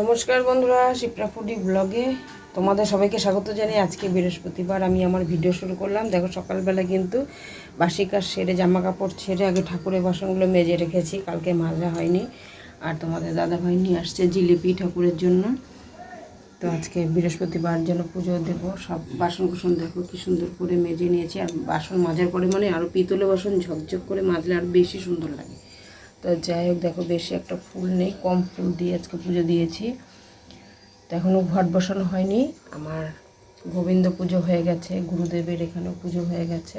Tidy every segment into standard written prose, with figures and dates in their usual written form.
নমস্কার বন্ধুরা, শিপ্রা ফুডি ব্লগে তোমাদের সবাইকে স্বাগত জানিয়ে আজকে বৃহস্পতিবার আমি আমার ভিডিও শুরু করলাম। দেখো সকালবেলা কিন্তু বাসি কাজ সেরে জামা কাপড় ছেড়ে আগে ঠাকুরের বাসনগুলো মেজে রেখেছি, কালকে মাজা হয়নি। আর তোমাদের দাদাভাই নিয়ে আসছে জিলিপি ঠাকুরের জন্য। তো আজকে বৃহস্পতিবার জন্য পুজো দেবো। সব বাসন কুসন দেখো কি সুন্দর করে মেজে নিয়েছি। আর বাসন মাজার পরে মানে আরও পিতলে বাসন ঝকঝক করে মাজলে আরও বেশি সুন্দর লাগে। তো যাই হোক, দেখো বেশি একটা ফুল নেই, কম ফুল দিয়ে আজকে পুজো দিয়েছি। তো এখনও ঘট বসানো হয়নি। আমার গোবিন্দ পুজো হয়ে গেছে, গুরুদেবের এখানেও পুজো হয়ে গেছে।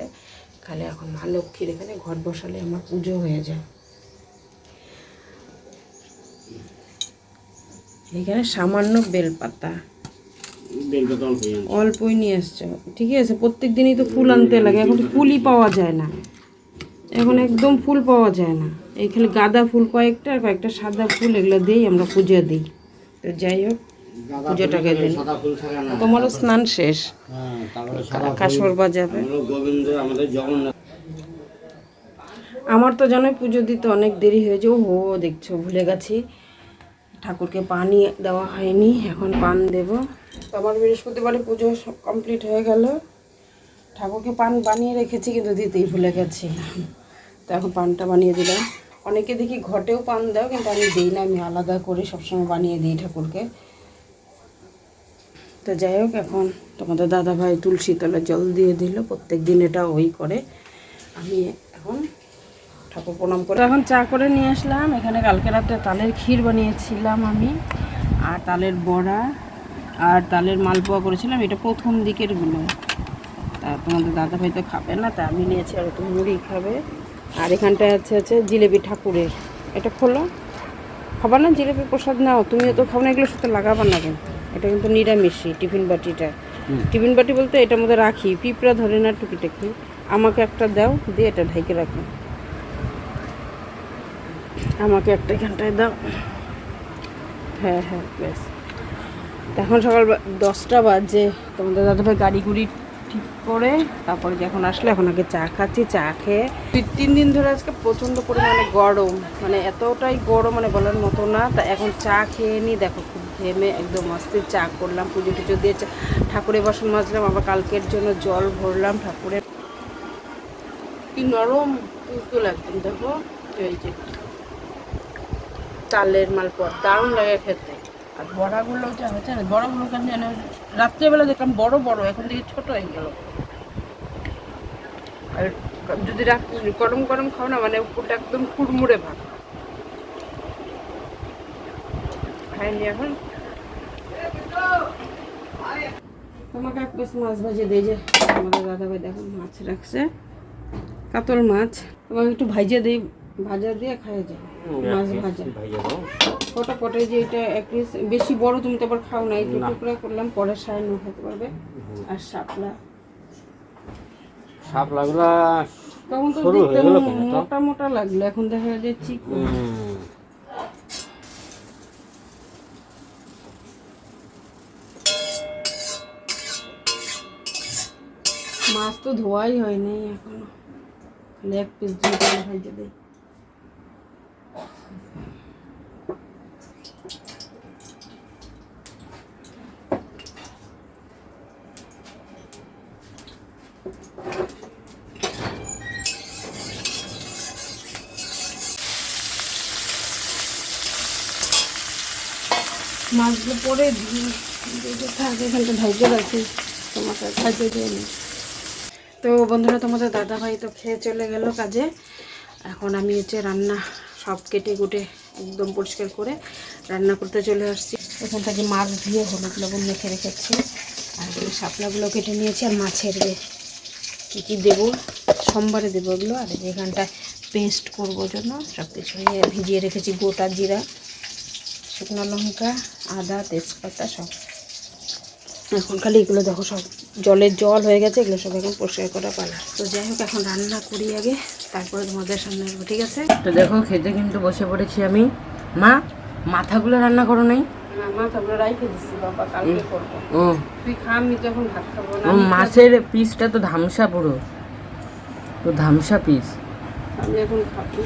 এখানে এখন মা লক্ষ্মীর এখানে ঘট বসালে আমার পুজো হয়ে যায়। এখানে সামান্য বেলপাতা অল্পই নিয়ে আসছো, ঠিক আছে। প্রত্যেক দিনই তো ফুল আনতে লাগে, এখন তো ফুলই পাওয়া যায় না, এখন একদম ফুল পাওয়া যায় না। এইখানে গাঁদা ফুল কয়েকটা আর কয়েকটা সাদা ফুল, এগুলো দিয়েই আমরা পুজো দিই। তো যাই হোক, পুজোটাকে দিন। তোমারও স্নান শেষ, কাসর বাজাবে। আমার তো জানোই পুজো দিতে অনেক দেরি হয়েছে। ও দেখছো ভুলে গেছি, ঠাকুরকে পানি দেওয়া হয়নি, এখন পান দেব। তো আমার বৃহস্পতিবারে পুজো সব কমপ্লিট হয়ে গেল। ঠাকুরকে পান বানিয়ে রেখেছি কিন্তু দিতেই ভুলে গেছি। তো এখন পানটা বানিয়ে দিলাম। অনেকে দেখি ঘটেও পান দাও, কিন্তু আমি দিই না, আমি আলাদা করে সবসময় বানিয়ে দিই ঠাকুরকে। তো যাই হোক, এখন তোমাদের দাদাভাই তুলসী তলায় জল দিয়ে দিল, প্রত্যেক দিন এটা ওই করে। আমি এখন ঠাকুর প্রণাম করে এখন চা করে নিয়ে আসলাম। এখানে কালকে রাতে তালের ক্ষীর বানিয়েছিলাম আমি, আর তালের বড়া আর তালের মালপোয়া করেছিলাম। এটা প্রথম দিকেরগুলো। তা তোমাদের দাদাভাই তো খাবে না, তা আমি নিয়েছি, আর একটু মুড়ি খাবে। আর এখানটায় আছে জিলেপি ঠাকুরের। এটা খোলো, খাবার না জিলেপি প্রসাদ নাও, তুমিও তো খাও না, এগুলোর সাথে লাগাবার না কিন্তু। এটা কিন্তু নিরামিষই। টিফিন বাটিটা, টিফিন বাটি বলতে এটার মধ্যে রাখি, পিঁপড়া ধরে না টুকিটাকি। আমাকে একটা দাও, দিয়ে এটা ঢেকে রাখো। আমাকে একটা এখানটায় দাও। হ্যাঁ হ্যাঁ, বেশ। এখন সকাল 10টা বাজে। তোমাদের দাদাভাই গাড়ি গুড়ি ঠিক করে তারপরে যখন আসলে, এখন আগে চা খাচ্ছি। চা খেয়ে 2-3 দিন ধরে আজকে প্রচণ্ড পরিমাণে গরম, মানে এতটাই গরম মানে বলার মতো না। তা এখন চা খেয়ে নিই। দেখো খুব ঘেমে একদম অস্থির চা করলাম, পুজো টুজো দিয়ে ঠাকুরের বাসন মাজলাম, আবার কালকের জন্য জল ভরলাম ঠাকুরের। কি নরম তুলতুল একদম। দেখো এই যে চালের মালপোয়া দারুণ লাগে খেতে। আর বড়াগুলো যা হচ্ছে না, বড়াগুলো কেন জানো রাত্রেবেলা দেখলাম বড় বড়, এখন থেকে ছোট হয়ে গেল। আর যদি রাত্রে গরম গরম খাও না, মানে উপরটা একদম কুড়মুড়ে ভাব। খাইনি এখন। তোমাকে এক পিস মাছ ভাজি দিয়ে, যে আমাদের দাদাভাই দেখো মাছ রাখছে, কাতল মাছ। তোমাকে একটু ভাজা দিই, ভাজা দিয়ে খাইয়ে যায় মাছ ভাজা। কটা পটে যে এটা এক পিস, বেশি বড় তুমি তো আবার খাও না, একটু টুকরা করলাম, পরে সাই নো খেতে পারবে। আর শাপলাগুলা তখন তো দেখতে মোটা মোটা লাগলো, এখন দেখা যায় চিকন। মাছ তো ধোয়াই হয়নি এখনো, এক পিস দিয়ে ভাজা দেয়। মাছগুলো পরে থাকে, এখানটা ঢাইকে রাখি, তোমাকে খাইতে দিয়ে নি। তো বন্ধুরা, তোমাদের দাদাভাই তো খেয়ে চলে গেল কাজে। এখন আমি রান্না সব কেটে কুটে একদম পরিষ্কার করে রান্না করতে চলে আসছি। এখান থেকে মাছ ধুয়ে হলুদ লবণ মেখে রেখেছি, আর শাপলাগুলো কেটে নিয়েছি। আর মাছের কী কী দেবো সোমবারে দেবো ওগুলো। আর এখানটায় পেস্ট করবো জন্য সব কিছু ভিজিয়ে রেখেছি, গোটা জিরা, শুকনো লঙ্কা, আদা, তেজপাতা সব। এখন খালি এগুলো দেখো সব জল হয়ে গেছে, এগুলো সব এখন পরিষ্কার করা পালা। তো যাই হোক, এখন রান্না করি আগে, তারপরে তোমাদের সামনে আসবো, ঠিক আছে? তো দেখো খেতে কিন্তু বসে পড়েছি আমি। মা, মাথাগুলো রান্না করো নাই? মাথাগুলো রাইখে দিচ্ছি বাবা, কালকে করবো। ও তুই খা, আমি যখন ভাত খাবো না। মাছের পিসটা তো ধামসা, পুরো তো ধামসা পিস, আমি এখন খাবো।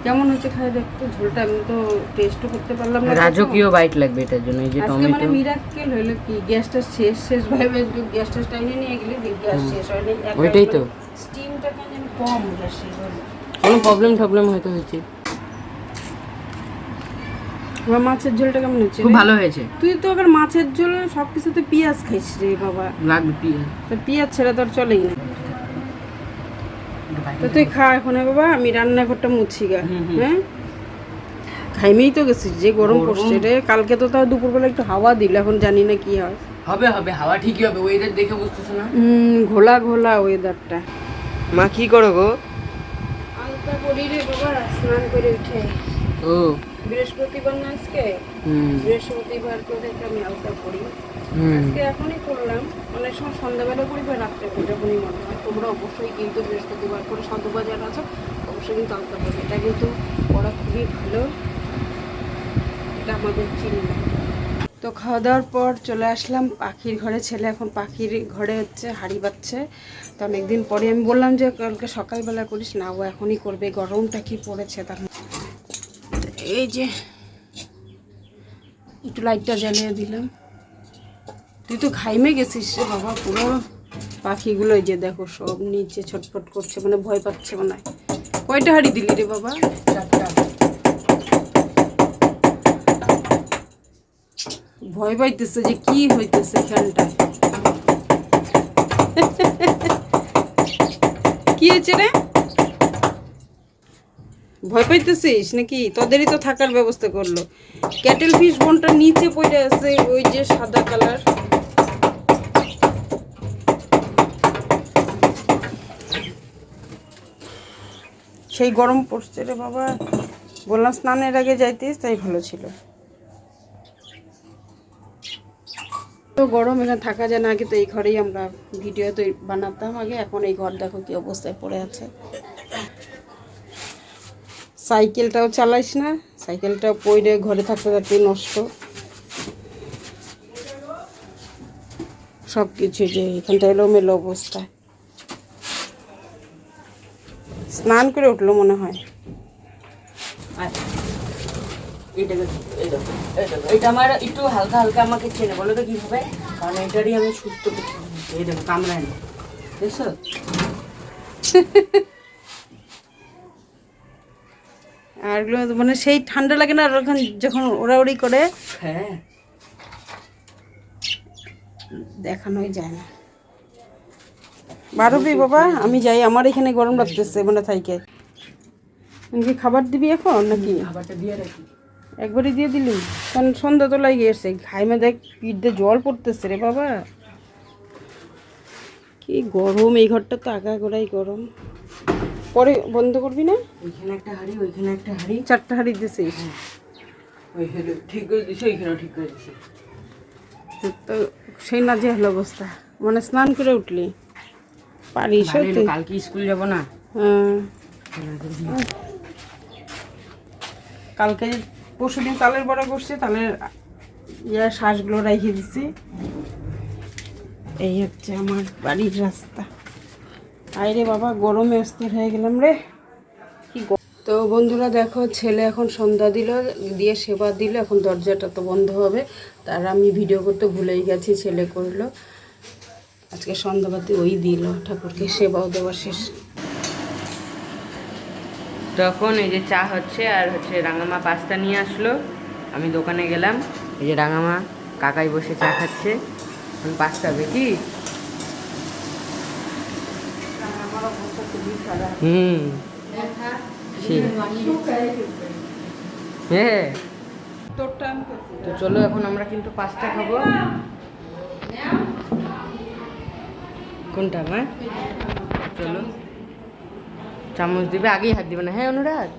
কেমন হচ্ছে খাই দেখতো ঝোলটা, আমি তো টেস্টও করতে পারলাম না। রাজকীয় বাইট লাগবে এটার জন্য। এই যে আজকে টমেটো মানে মিরাক্কেল হলো কি, গ্যাসটা শেষ ভাবে গ্যাসটা টাইনে নিয়ে গেলে গ্যাস শেষ হয়নি। ওইটাই তো স্টিমটা কেন কম গ্যাস শেষ হলো। কোনো প্রবলেম হয়তো হয়েছে। আমার মাছের ঝোলটা কেমন হচ্ছে? খুব ভালো হয়েছে। তুই তো আবার মাছের ঝোল সব কিছুতে পেঁয়াজ খাইস রে বাবা। লাগবে পেঁয়াজ, তো পেঁয়াজ ছাড়া তোর চলেই না। তো তুই খা এখন বাবা, আমি রান্নাঘরটা মুছি গা। হ্যাঁ খাইমেই তো গেছিস, যে গরম পড়ছে রে। কালকে তো তাও দুপুরবেলা একটু হাওয়া দিল, এখন জানি না কি হয়। হবে হাওয়া ঠিকই হবে, ওয়েদার দেখে বুঝতেছ না? ঘোলা ঘোলা ওয়েদারটা। মা কি করো গো? আলতা করি রে বাবা, স্নান করে উঠে। ও বৃহস্পতিবার না আজকে, বৃহস্পতিবার করে আমি আলতা করি। আজকে এখনই করলাম, অনেক সময় সন্ধ্যাবেলা করি বা রাত্রে করি, যখনই মনে হয়। তোমরা অবশ্যই কিন্তু বৃহস্পতিবার করে সাধুবা যারা আছো অবশ্যই কিন্তু আলতা করবে। এটা কিন্তু করা খুবই ভালো, এটা আমাদের চিন্তা। তো খাওয়া দাওয়ার পর চলে আসলাম পাখির ঘরে। ছেলে এখন পাখির ঘরে হচ্ছে হাঁড়ি বাচ্ছে। তো অনেকদিন পরে আমি বললাম যে কালকে সকালবেলা করিস না, ও এখনই করবে। গরমটা কি পড়েছে তার। এই যে একটু লাইটটা জ্বালিয়ে দিলাম। তুই তো ঘাইমে গেছিস রে বাবা পুরো। পাখিগুলো এই যে দেখো সব নিচে ছটফট করছে, মানে ভয় পাচ্ছে মনে হয়। কয়টা হাঁড়ি দিলি রে বাবা? 4টা। ভয় পাইতেছে যে কি হইতেছে এখানটায়। কি হয়েছে রে? ভয় পাইতেছিস নাকি? তোদেরই তো থাকার ব্যবস্থা করলো। ক্যাটেল ফিশ বোনটা নিচে পড়ে আছে, ওই যে সাদা কালার। সেই গরম পড়ছে রে বাবা, বললাম স্নানের আগে যাইতিস, তাই ভালো ছিল। তো গরম, এখানে থাকা যায় না। আগে তো এই ঘরেই আমরা ভিডিও তো বানাতাম আগে, এখন এই ঘর দেখো কি অবস্থায় পড়ে আছে। সাইকেলটাও চালাইস না, সাইকেলটাও পড়ে ঘরে থাকতে থাকতে নষ্ট সব কিছু। যে এখানটা এলোমেলো অবস্থায়। স্নান করে উঠলো মনে হয়। এটা আমার একটু হালকা হালকা আমাকে চেনে, বলো তো কিভাবে? কারণ এটারই আমি সুস্থ করতে। এই দেখো কামড়ায় না, দেখছো? আর মানে সেই ঠান্ডা লাগে না যখন ওড়াউড়ি করে। হ্যাঁ দেখানোই যায় না। বারোবি বাবা, আমি যাই, আমার এখানে গরম লাগতেছে মানে থাইকে। কি খাবার দিবি এখন নাকি? খাবারটা দিয়ে রাখি, একবারই দিয়ে দিলি। কারণ সন্ধ্যা তো লাগিয়ে এসছে, খাইমে দেখ পিঠ দিয়ে জল পড়তেছে রে বাবা। কি গরম, এই ঘরটা তো আগা গোড়াই গরম। পরে বন্ধ করবি না? ওইখানে একটা হাঁড়ি, ওইখানে একটা হাঁড়ি, 4টা হাঁড়ি দিছিস। ওইখানে ঠিক করে দিছি, ওইখানেও ঠিক করে দিছি। তো সেই না যে হলো অবস্থা, মানে স্নান করে উঠলি পারিস? কালকে স্কুল যাব না। হ্যাঁ কালকে পরশুদিন তালের বড়া করছে, তালের শ্বাসগুলো রেখে দিচ্ছি। এই হচ্ছে আমার বাড়ির রাস্তা। আরে বাবা গরমে অস্থির হয়ে গেলাম রে। কি তো বন্ধুরা দেখো, ছেলে এখন সন্ধ্যা দিয়ে সেবা দিল, এখন দরজাটা তো বন্ধ হবে। তার আমি ভিডিও করতে ভুলেই গেছি, ছেলে করলো। আজকে সন্ধ্যাবাতি ওই দিল, ঠাকুরকে সেবাও দেওয়া শেষ। তখন এই যে চা হচ্ছে, আর হচ্ছে রাঙামা পাস্তা নিয়ে আসলো। আমি দোকানে গেলাম, এই যে রাঙামা কাকাই বসে চা খাচ্ছে। পাস্তা হবে কি? হ্যাঁ তো চলো এখন আমরা কিন্তু পাস্তা খাবো। কোনটা মা? চলো চামচ দিবে, আগেই হাত দিবে না। হ্যাঁ অনুরাগ,